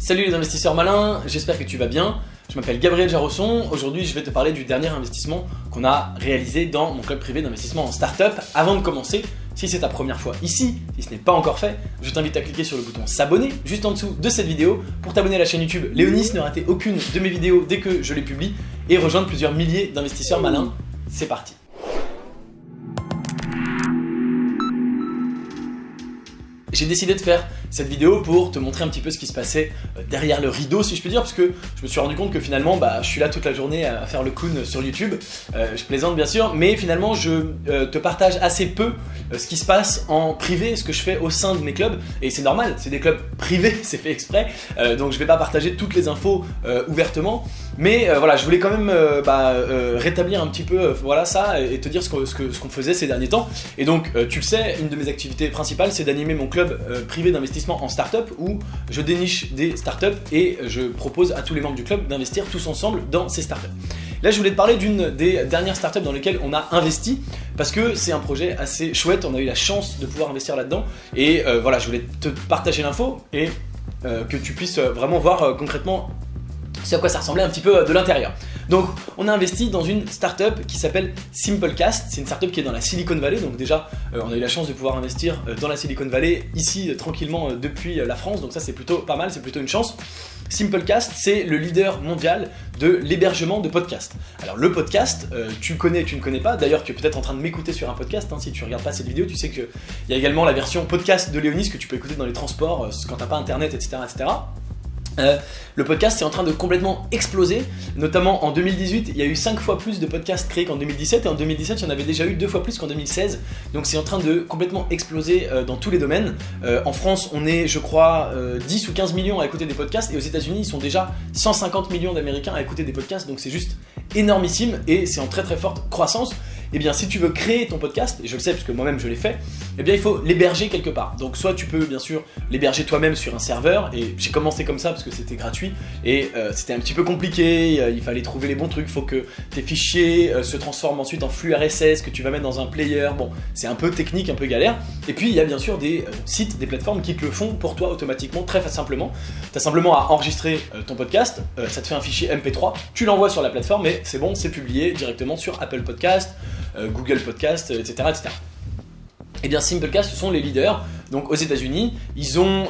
Salut les investisseurs malins, j'espère que tu vas bien. Je m'appelle Gabriel Jarosson. Aujourd'hui, je vais te parler du dernier investissement qu'on a réalisé dans mon club privé d'investissement en start-up. Avant de commencer, si c'est ta première fois ici, si ce n'est pas encore fait, je t'invite à cliquer sur le bouton s'abonner juste en dessous de cette vidéo pour t'abonner à la chaîne YouTube Léonis, ne rater aucune de mes vidéos dès que je les publie et rejoindre plusieurs milliers d'investisseurs malins. C'est parti. J'ai décidé de faire cette vidéo pour te montrer un petit peu ce qui se passait derrière le rideau, si je peux dire, parce que je me suis rendu compte que finalement je suis là toute la journée à faire le clown sur YouTube. Je plaisante bien sûr, mais finalement je te partage assez peu ce qui se passe en privé, ce que je fais au sein de mes clubs, et c'est normal, c'est des clubs privés, c'est fait exprès, donc je vais pas partager toutes les infos ouvertement, mais voilà, je voulais quand même rétablir un petit peu voilà ça et te dire ce qu'on faisait ces derniers temps. Et donc tu le sais, une de mes activités principales c'est d'animer mon club privé d'investissement en start-up où je déniche des start-up et je propose à tous les membres du club d'investir tous ensemble dans ces start-up. Là je voulais te parler d'une des dernières start-up dans lesquelles on a investi parce que c'est un projet assez chouette, on a eu la chance de pouvoir investir là-dedans et voilà, je voulais te partager l'info et que tu puisses vraiment voir concrètement c'est à quoi ça ressemblait un petit peu de l'intérieur. Donc on a investi dans une startup qui s'appelle Simplecast. C'est une startup qui est dans la Silicon Valley, donc déjà on a eu la chance de pouvoir investir dans la Silicon Valley ici tranquillement depuis la France, donc ça c'est plutôt pas mal, c'est plutôt une chance. Simplecast, c'est le leader mondial de l'hébergement de podcasts. Alors le podcast, tu connais, tu ne connais pas, d'ailleurs tu es peut-être en train de m'écouter sur un podcast, si tu regardes pas cette vidéo, tu sais qu'il y a également la version podcast de Léonis que tu peux écouter dans les transports quand t'as pas internet, etc. Le podcast est en train de complètement exploser, notamment en 2018 il y a eu 5 fois plus de podcasts créés qu'en 2017 et en 2017 il y en avait déjà eu 2 fois plus qu'en 2016, donc c'est en train de complètement exploser dans tous les domaines. En France on est je crois 10 ou 15 millions à écouter des podcasts et aux États-Unis ils sont déjà 150 millions d'Américains à écouter des podcasts, donc c'est juste énormissime et c'est en très très forte croissance. Et bien si tu veux créer ton podcast, et je le sais parce que moi-même je l'ai fait, eh bien il faut l'héberger quelque part. Donc soit tu peux bien sûr l'héberger toi-même sur un serveur, et j'ai commencé comme ça parce que c'était gratuit et c'était un petit peu compliqué, il fallait trouver les bons trucs, il faut que tes fichiers se transforment ensuite en flux RSS que tu vas mettre dans un player, bon c'est un peu technique, un peu galère. Et puis il y a bien sûr des sites, des plateformes qui te le font pour toi automatiquement, très simplement. Tu as simplement à enregistrer ton podcast, ça te fait un fichier MP3, tu l'envoies sur la plateforme et c'est bon, c'est publié directement sur Apple Podcast, Google Podcast, etc., etc. Et bien Simplecast, ce sont les leaders. Donc aux États-Unis, ils ont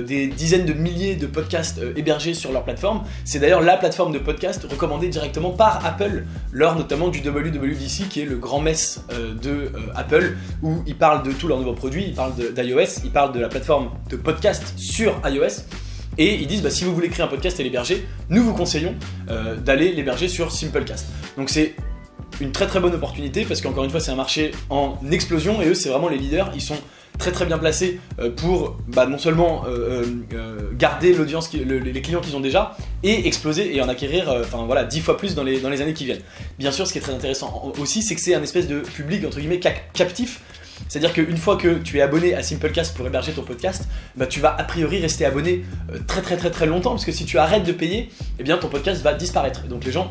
des dizaines de milliers de podcasts hébergés sur leur plateforme. C'est d'ailleurs la plateforme de podcast recommandée directement par Apple lors notamment du WWDC qui est le grand mess de Apple où ils parlent de tous leurs nouveaux produits, ils parlent d'iOS, ils parlent de la plateforme de podcast sur iOS. Et ils disent si vous voulez créer un podcast et l'héberger, nous vous conseillons d'aller l'héberger sur Simplecast. Donc c'est une très très bonne opportunité parce qu'encore une fois c'est un marché en explosion et eux c'est vraiment les leaders, ils sont très bien placés pour non seulement garder l'audience, les clients qu'ils ont déjà et exploser et en acquérir 10 fois plus dans les années qui viennent. Bien sûr ce qui est très intéressant aussi c'est que c'est un espèce de public entre guillemets captif. C'est-à-dire qu'une fois que tu es abonné à Simplecast pour héberger ton podcast, tu vas a priori rester abonné très longtemps parce que si tu arrêtes de payer, eh bien ton podcast va disparaître. Et donc les gens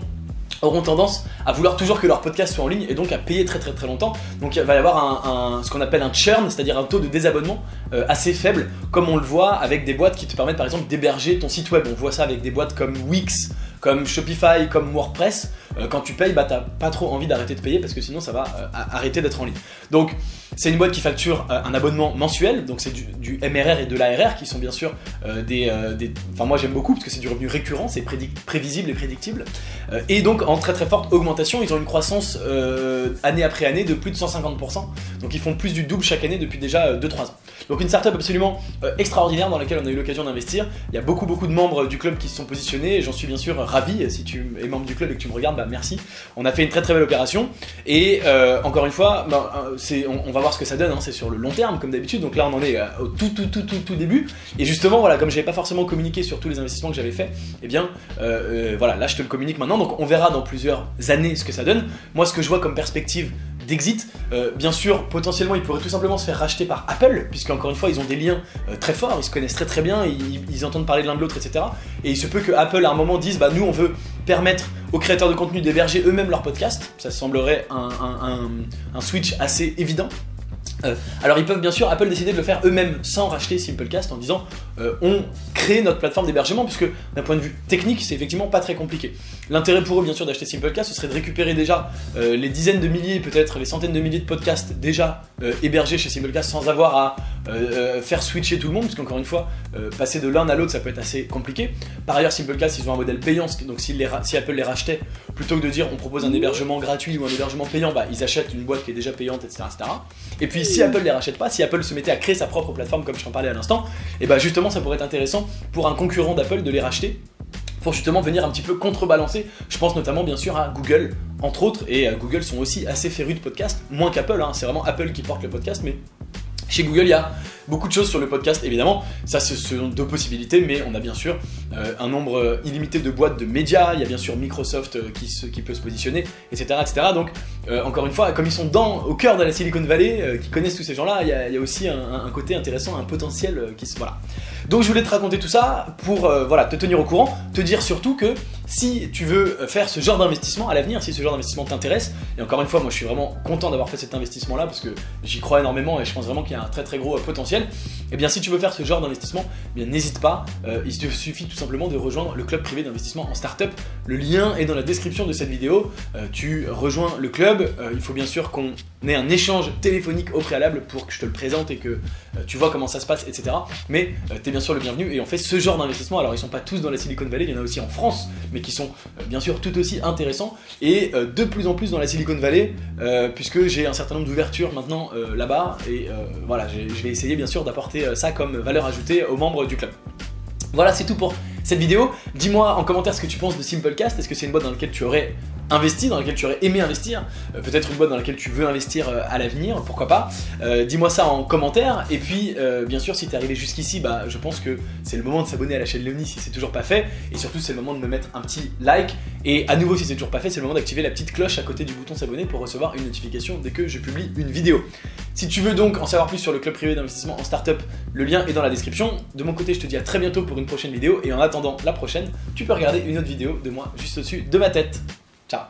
auront tendance à vouloir toujours que leur podcast soit en ligne et donc à payer très longtemps. Donc il va y avoir ce qu'on appelle un churn, c'est-à-dire un taux de désabonnement assez faible, comme on le voit avec des boîtes qui te permettent par exemple d'héberger ton site web. On voit ça avec des boîtes comme Wix, comme Shopify, comme WordPress. Quand tu payes, t'as pas trop envie d'arrêter de payer parce que sinon ça va arrêter d'être en ligne. Donc c'est une boîte qui facture un abonnement mensuel, donc c'est du MRR et de l'ARR qui sont bien sûr moi j'aime beaucoup parce que c'est du revenu récurrent, c'est prévisible et prédictible. Et donc en très forte augmentation, ils ont une croissance année après année de plus de 150%, donc ils font plus du double chaque année depuis déjà 2-3 ans. Donc une startup absolument extraordinaire dans laquelle on a eu l'occasion d'investir. Il y a beaucoup de membres du club qui se sont positionnés et j'en suis bien sûr ravi. Si tu es membre du club et que tu me regardes, merci. On a fait une très belle opération et encore une fois, on va voir ce que ça donne, c'est sur le long terme comme d'habitude. Donc là on en est au tout début et justement voilà, comme j'avais pas forcément communiqué sur tous les investissements que j'avais fait, et bien voilà, là je te le communique maintenant. Donc on verra dans plusieurs années ce que ça donne. Moi ce que je vois comme perspective d'exit, bien sûr potentiellement ils pourraient tout simplement se faire racheter par Apple puisque encore une fois ils ont des liens très forts, ils se connaissent très bien, ils entendent parler de l'un de l'autre, etc. Et il se peut que Apple à un moment dise nous on veut permettre aux créateurs de contenu d'héberger eux-mêmes leur podcast. Ça semblerait un switch assez évident. Alors ils peuvent bien sûr Apple décider de le faire eux-mêmes sans racheter Simplecast en disant ont créé notre plateforme d'hébergement, puisque d'un point de vue technique, c'est effectivement pas très compliqué. L'intérêt pour eux, bien sûr, d'acheter Simplecast, ce serait de récupérer déjà les dizaines de milliers, peut-être les centaines de milliers de podcasts déjà hébergés chez Simplecast sans avoir à faire switcher tout le monde, parce qu'encore une fois, passer de l'un à l'autre, ça peut être assez compliqué. Par ailleurs, Simplecast, ils ont un modèle payant, donc si Apple les rachetait, plutôt que de dire on propose un hébergement gratuit ou un hébergement payant, bah, ils achètent une boîte qui est déjà payante, etc., etc. Et puis si Apple les rachète pas, si Apple se mettait à créer sa propre plateforme, comme je t'en parlais à l'instant, et bah justement, ça pourrait être intéressant pour un concurrent d'Apple de les racheter, pour justement venir un petit peu contrebalancer. Je pense notamment bien sûr à Google, entre autres, et Google sont aussi assez férus de podcast, moins qu'Apple, hein, c'est vraiment Apple qui porte le podcast, mais chez Google, il y a beaucoup de choses sur le podcast, évidemment. Ça, ce sont deux possibilités, mais on a bien sûr un nombre illimité de boîtes de médias. Il y a bien sûr Microsoft qui peut se positionner, etc. etc. Donc, encore une fois, comme ils sont au cœur de la Silicon Valley, qui connaissent tous ces gens-là, il y a aussi un côté intéressant, un potentiel qui se... Voilà. Donc, je voulais te raconter tout ça pour voilà, te tenir au courant, te dire surtout que si tu veux faire ce genre d'investissement à l'avenir, si ce genre d'investissement t'intéresse, et encore une fois, moi je suis vraiment content d'avoir fait cet investissement-là parce que j'y crois énormément et je pense vraiment qu'il y a un très très gros potentiel, et bien si tu veux faire ce genre d'investissement, bien n'hésite pas, il te suffit tout simplement de rejoindre le club privé d'investissement en startup. Le lien est dans la description de cette vidéo, tu rejoins le club, il faut bien sûr qu'on ait un échange téléphonique au préalable pour que je te le présente et que tu vois comment ça se passe, etc. Mais tu es bien sûr le bienvenu et on fait ce genre d'investissement. Alors ils sont pas tous dans la Silicon Valley, il y en a aussi en France, mais qui sont bien sûr tout aussi intéressants et de plus en plus dans la Silicon Valley, puisque j'ai un certain nombre d'ouvertures maintenant là-bas et voilà, je vais essayer bien sûr d'apporter ça comme valeur ajoutée aux membres du club. Voilà, c'est tout pour cette vidéo. Dis-moi en commentaire ce que tu penses de Simplecast. Est-ce que c'est une boîte dans laquelle tu aurais investi, dans laquelle tu aurais aimé investir, peut-être une boîte dans laquelle tu veux investir à l'avenir, pourquoi pas. Dis-moi ça en commentaire, et puis bien sûr si t'es arrivé jusqu'ici, bah, je pense que c'est le moment de s'abonner à la chaîne Léonie si c'est toujours pas fait, et surtout c'est le moment de me mettre un petit like, et à nouveau si c'est toujours pas fait, c'est le moment d'activer la petite cloche à côté du bouton s'abonner pour recevoir une notification dès que je publie une vidéo. Si tu veux donc en savoir plus sur le club privé d'investissement en startup, le lien est dans la description. De mon côté je te dis à très bientôt pour une prochaine vidéo, et en attendant la prochaine, tu peux regarder une autre vidéo de moi juste au-dessus de ma tête. Ciao.